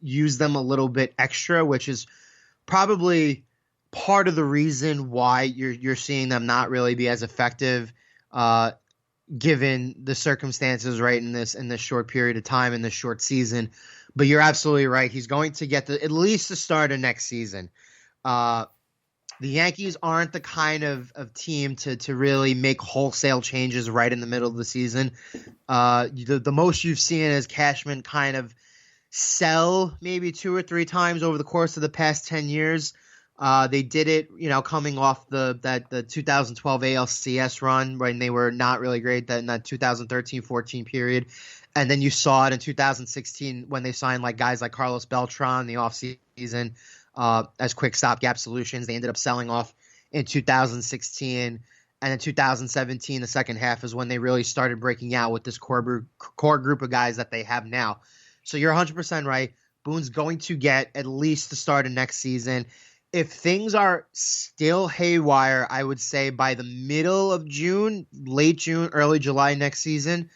use them a little bit extra, which is probably part of the reason why you're seeing them not really be as effective, given the circumstances right in this short period of time in this short season. But you're absolutely right. He's going to get at least the start of next season. The Yankees aren't the kind of team to really make wholesale changes right in the middle of the season. The most you've seen is Cashman kind of sell maybe 2 or 3 times over the course of the past 10 years. They did it, coming off the 2012 ALCS run when they were not really great in that 2013-14 period. And then you saw it in 2016 when they signed guys like Carlos Beltran in the offseason as quick stopgap solutions. They ended up selling off in 2016. And in 2017, the second half is when they really started breaking out with this core group of guys that they have now. So you're 100% right. Boone's going to get at least the start of next season. If things are still haywire, I would say by the middle of June, late June, early July next season,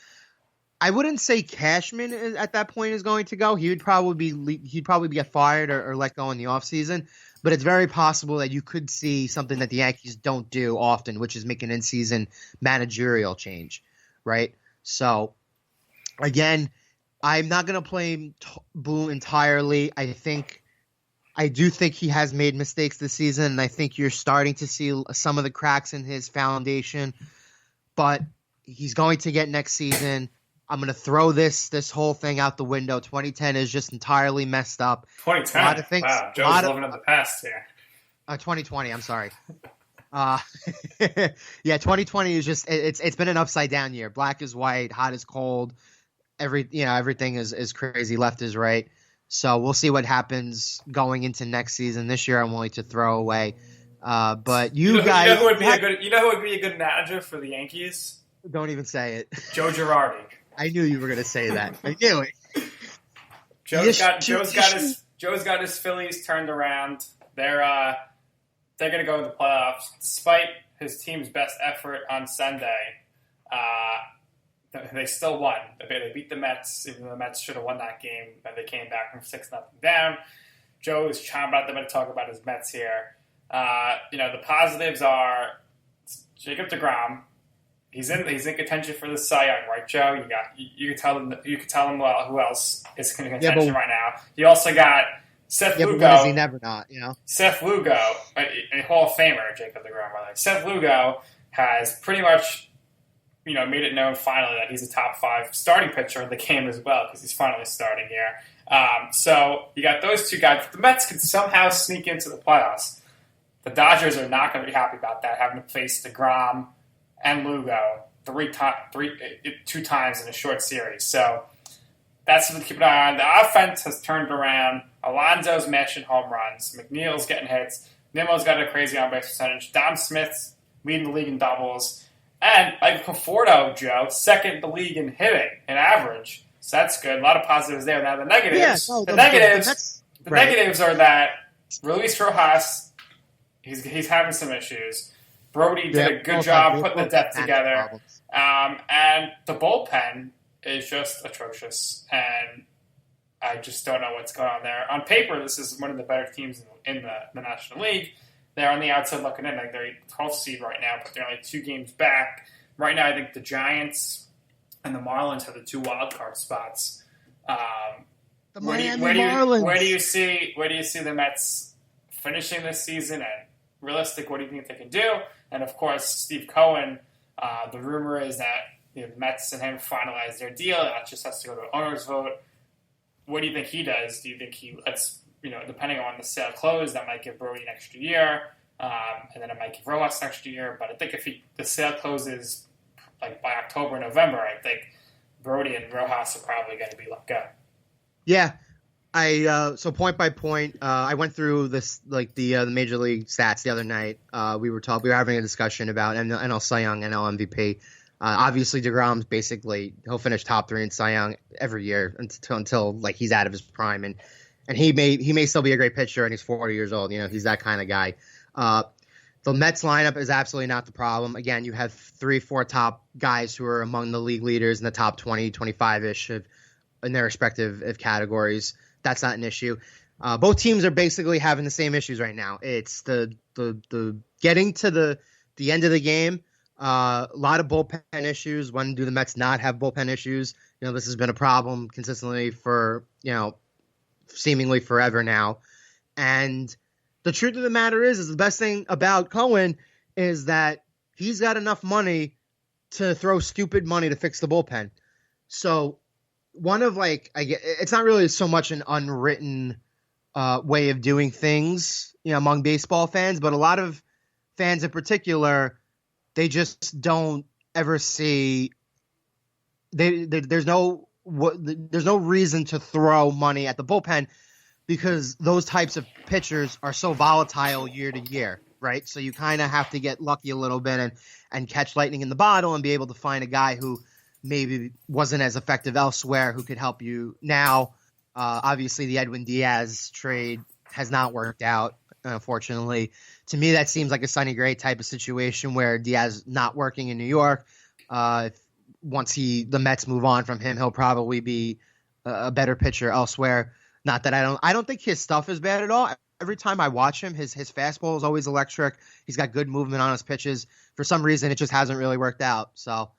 I wouldn't say Cashman at that point is going to go. He'd probably get fired or let go in the offseason. But it's very possible that you could see something that the Yankees don't do often, which is make an in-season managerial change, right? So, again, I'm not going to blame Boone entirely. I do think he has made mistakes this season, and I think you're starting to see some of the cracks in his foundation. But he's going to get next season. I'm going to throw this whole thing out the window. 2010 is just entirely messed up. 2010? Wow, Joe's living in the past here. 2020, I'm sorry. Yeah, 2020 is just it's been an upside down year. Black is white, hot is cold. Everything is crazy. Left is right. So we'll see what happens going into next season. This year, I'm willing to throw away. But you guys, who would be a good manager for the Yankees? Don't even say it. Joe Girardi. I knew you were going to say that. I knew it. Joe's got his Phillies turned around. They're going to go into the playoffs despite his team's best effort on Sunday. They still won. They beat the Mets, even though the Mets should have won that game. And they came back from 6-0 down. Joe is chomping at them to talk about his Mets here. The positives are Jacob deGrom. He's in contention for the Cy Young, right, Joe? You can tell him well who else is in contention right now. You also got Seth Lugo. But when is he never not? Seth Lugo, a Hall of Famer, Jacob deGrom, by the way. Seth Lugo has pretty much made it known finally that he's a top 5 starting pitcher in the game as well because he's finally starting here. So you got those two guys. If the Mets could somehow sneak into the playoffs, the Dodgers are not going to be happy about that, having to face deGrom and Lugo 2 times in a short series. So that's something to keep an eye on. The offense has turned around. Alonso's mashing home runs. McNeil's getting hits. Nimmo's got a crazy on-base percentage. Dom Smith's leading the league in doubles. And Mike Conforto, Joe, second in the league in hitting, in average. So that's good. A lot of positives there. Now the negatives. The negatives are that Luis Rojas, he's having some issues. Brody did a good job putting the depth together. And the bullpen is just atrocious. And I just don't know what's going on there. On paper, this is one of the better teams in the National League. They're on the outside looking in. They're 12th seed right now, but they're only 2 games back. Right now, I think the Giants and the Marlins have the 2 wild card spots. The Miami Marlins. Where do you see the Mets finishing this season? And realistic, what do you think they can do? And of course, Steve Cohen. The rumor is that the Mets and him finalize their deal. That just has to go to an owner's vote. What do you think he does? Do you think he lets, depending on the sale close, that might give Brody an extra year, and then it might give Rojas an extra year. But I think if the sale closes by October, November, I think Brody and Rojas are probably going to be let go. Yeah. So point by point, I went through this the major league stats the other night. We were having a discussion about NL Cy Young, NL MVP. Obviously, deGrom's he'll finish top 3 in Cy Young every year until he's out of his prime, and he may still be a great pitcher, and he's 40 years old. He's that kind of guy. The Mets lineup is absolutely not the problem. Again, you have 3-4 top guys who are among the league leaders in the top 20, 25-ish in their respective categories. That's not an issue. Both teams are basically having the same issues right now. It's the getting to the end of the game. A lot of bullpen issues. When do the Mets not have bullpen issues? This has been a problem consistently for, seemingly forever now. And the truth of the matter is the best thing about Cohen is that he's got enough money to throw stupid money to fix the bullpen. So one of it's not really so much an unwritten way of doing things, among baseball fans, but a lot of fans in particular, they just don't ever see there's no reason to throw money at the bullpen because those types of pitchers are so volatile year to year, right? So you kind of have to get lucky a little bit and catch lightning in the bottle and be able to find a guy who maybe wasn't as effective elsewhere who could help you now. Obviously, the Edwin Diaz trade has not worked out, unfortunately. To me, that seems like a Sonny Gray type of situation where Diaz not working in New York. Once the Mets move on from him, he'll probably be a better pitcher elsewhere. Not that I don't think his stuff is bad at all. Every time I watch him, his fastball is always electric. He's got good movement on his pitches. For some reason, it just hasn't really worked out. So,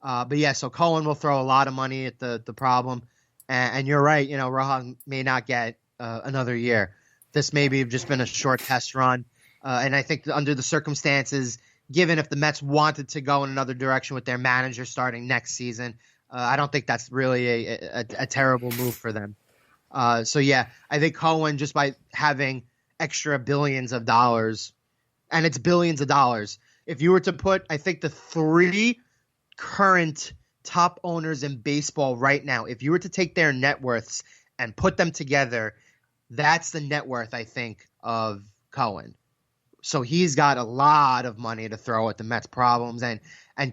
so Colin will throw a lot of money at the problem. And you're right, Rohan may not get another year. This may have just been a short test run. And I think under the circumstances, given if the Mets wanted to go in another direction with their manager starting next season, I don't think that's really a terrible move for them. I think Cohen, just by having extra billions of dollars, and it's billions of dollars, if you were to put, I think, the 3 current top owners in baseball right now, if you were to take their net worths and put them together, that's the net worth, I think, of Cohen. So he's got a lot of money to throw at the Mets problems. And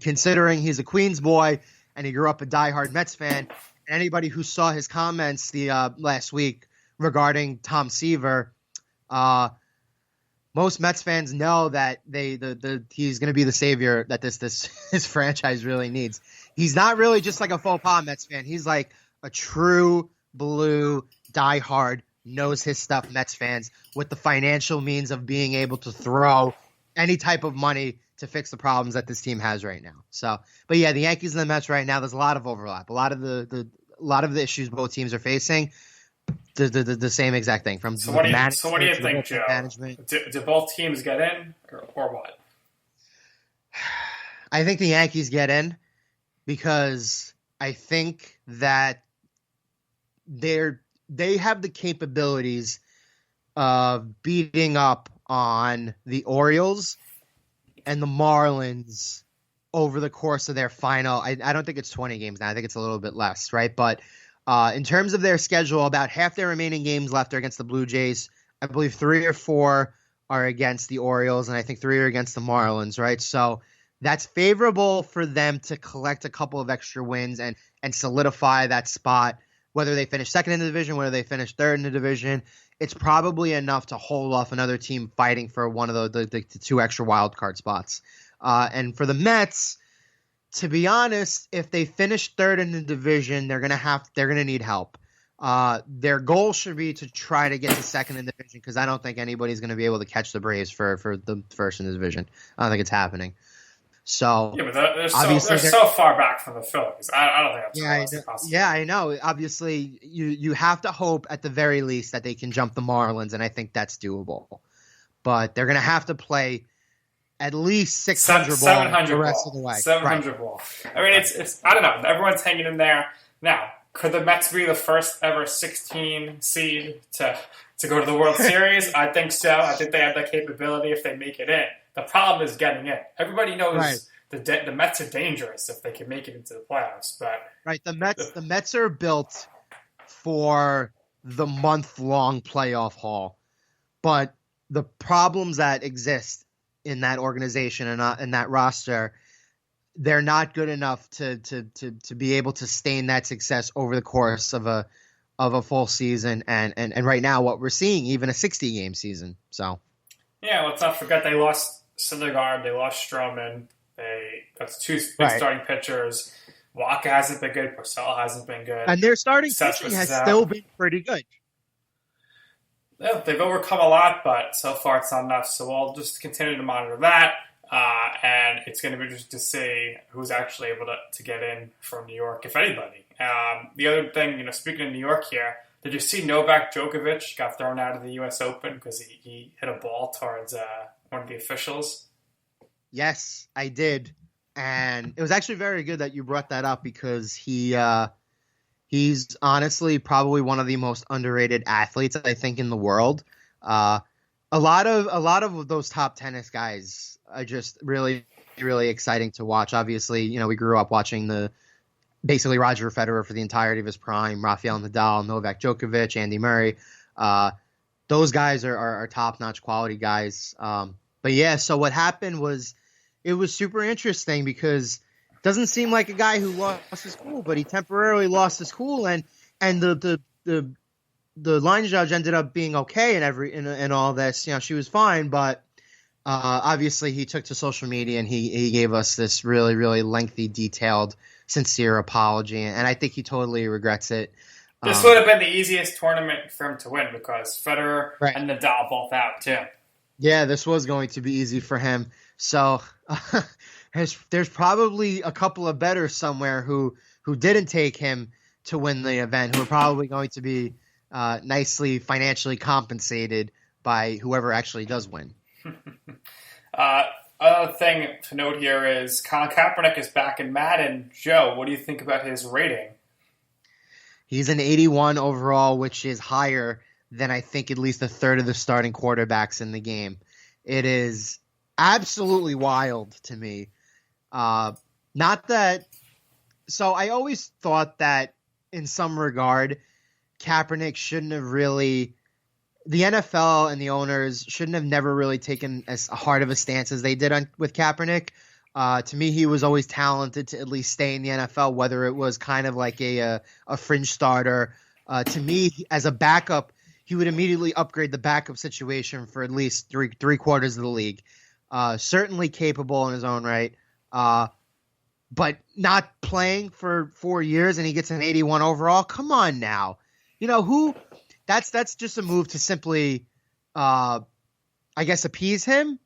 considering he's a Queens boy and he grew up a diehard Mets fan, anybody who saw his comments the last week regarding Tom Seaver, most Mets fans know that he's going to be the savior that this franchise really needs. He's not really just like a faux pas Mets fan. He's like a true blue diehard, knows his stuff Mets fans with the financial means of being able to throw any type of money to fix the problems that this team has right now. So, the Yankees and the Mets right now, there's a lot of overlap. A lot of the issues both teams are facing, the same exact thing. So what do you think, Joe? Management. Do both teams get in or what? I think the Yankees get in because I think that they have the capabilities of beating up on the Orioles and the Marlins over the course of their final. I don't think it's 20 games now. I think it's a little bit less, right? But in terms of their schedule, about half their remaining games left are against the Blue Jays. I believe 3 or 4 are against the Orioles, and I think 3 are against the Marlins, right? So that's favorable for them to collect a couple of extra wins and solidify that spot. Whether they finish second in the division, whether they finish third in the division, it's probably enough to hold off another team fighting for one of the 2 extra wild card spots. And for the Mets, to be honest, if they finish third in the division, they're gonna need help. Their goal should be to try to get to second in the division because I don't think anybody's going to be able to catch the Braves for the first in the division. I don't think it's happening. So yeah, but they're so far back from the Phillies. I don't think that's possible. Yeah, I know. Obviously, you have to hope at the very least that they can jump the Marlins, and I think that's doable. But they're going to have to play at least 600 ball the rest of the way. 700 ball. I mean, it's I don't know. Everyone's hanging in there. Now, could the Mets be the first ever 16 seed to go to the World Series? I think so. I think they have that capability if they make it in. The problem is getting in. Everybody knows the Mets are dangerous if they can make it into the playoffs. But the Mets are built for the month-long playoff haul. But the problems that exist in that organization and in that roster, they're not good enough to be able to sustain that success over the course of a full season. And right now, what we're seeing, even a 60-game season. So yeah, let's not forget they lost Syndergaard, they lost Stroman. That's 2 big starting pitchers. Walker hasn't been good. Porcello hasn't been good. And their starting pitching has still been pretty good. Yeah, they've overcome a lot, but so far it's not enough. So we'll just continue to monitor that. And it's going to be interesting to see who's actually able to get in from New York, if anybody. The other thing, speaking of New York here, did you see Novak Djokavic got thrown out of the U.S. Open because he hit a ball towards one of the officials? Yes, I did. And it was actually very good that you brought that up because he's honestly probably one of the most underrated athletes, I think, in the world. A lot of those top tennis guys are just really, really exciting to watch. Obviously, we grew up watching basically Roger Federer for the entirety of his prime, Rafael Nadal, Novak Djokovic, Andy Murray. Those guys are top-notch quality guys. But yeah, so what happened was it was super interesting because it doesn't seem like a guy who lost his cool, but he temporarily lost his cool, and the line judge ended up being okay and all this. She was fine, but obviously he took to social media and he gave us this really, really lengthy, detailed, sincere apology, and I think he totally regrets it. This would have been the easiest tournament for him to win because Federer right. and Nadal both out too. Yeah, this was going to be easy for him. So there's probably a couple of bettors somewhere who didn't take him to win the event, who are probably going to be nicely financially compensated by whoever actually does win. Another thing to note here is Colin Kaepernick is back in Madden. Joe, what do you think about his rating? He's an 81 overall, which is higher than I think at least a third of the starting quarterbacks in the game. It is absolutely wild to me. So I always thought that in some regard, Kaepernick shouldn't have really, the NFL and the owners shouldn't have never really taken as hard of a stance as they did with Kaepernick. To me, he was always talented to at least stay in the NFL, whether it was kind of like a fringe starter. To me, as a backup, he would immediately upgrade the backup situation for at least three quarters of the league. Certainly capable in his own right, but not playing for 4 years and he gets an 81 overall. Come on now, that's just a move to simply, I guess, appease him.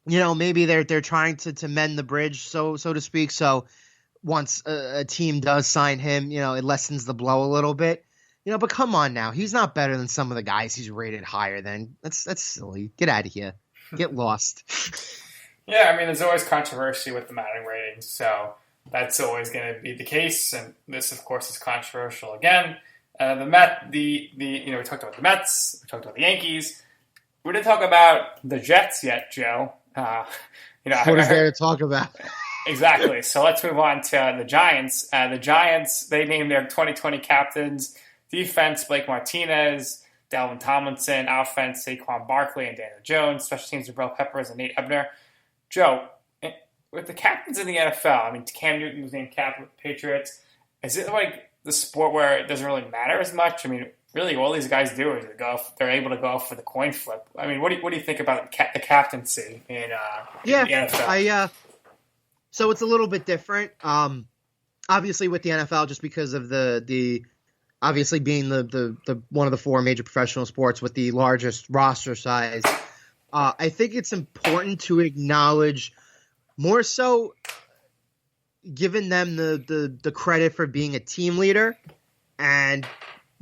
Maybe they're trying to mend the bridge, so to speak. So once a team does sign him, it lessens the blow a little bit. But come on now, he's not better than some of the guys he's rated higher than. That's silly. Get out of here. Get lost. Yeah, there's always controversy with the Madden ratings, so that's always going to be the case. And this, of course, is controversial again. We talked about the Mets, we talked about the Yankees. We didn't talk about the Jets yet, Joe. What is there to talk about? Exactly. So let's move on to the Giants. The Giants, they named their 2020 captains. Defense, Blake Martinez, Dalvin Tomlinson. Offense, Saquon Barkley and Daniel Jones. Special teams, Jabril Peppers and Nate Ebner. Joe, with the captains in the NFL, Cam Newton was named captain with the Patriots. Is it like the sport where it doesn't really matter as much? Really, all these guys do is they're able to go for the coin flip. What do you think about the captaincy in the NFL? So it's a little bit different. Obviously, with the NFL, just because of the obviously being the one of the four major professional sports with the largest roster size, I think it's important to acknowledge more so giving them the credit for being a team leader, and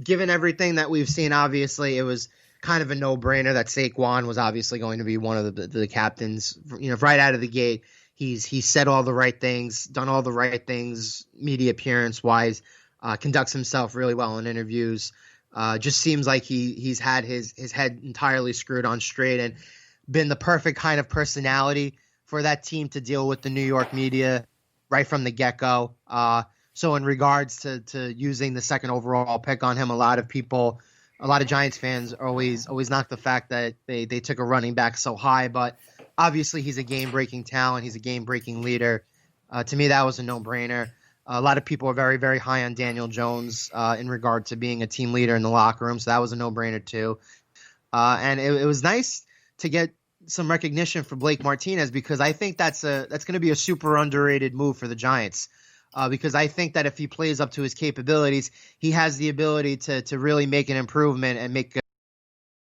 given everything that we've seen, obviously it was kind of a no-brainer that Saquon was obviously going to be one of the captains. Right out of the gate, he's said all the right things, done all the right things, media appearance wise, conducts himself really well in interviews. Just seems like he's had his head entirely screwed on straight and been the perfect kind of personality for that team to deal with the New York media right from the get-go. So in regards to using the second overall pick on him, a lot of Giants fans always knock the fact that they took a running back so high, but obviously he's a game-breaking talent. He's a game-breaking leader. To me, that was a no-brainer. A lot of people are very, very high on Daniel Jones in regard to being a team leader in the locker room, so that was a no-brainer too. And it was nice to get some recognition for Blake Martinez because I think that's going to be a super underrated move for the Giants. Because I think that if he plays up to his capabilities, he has the ability to really make an improvement and make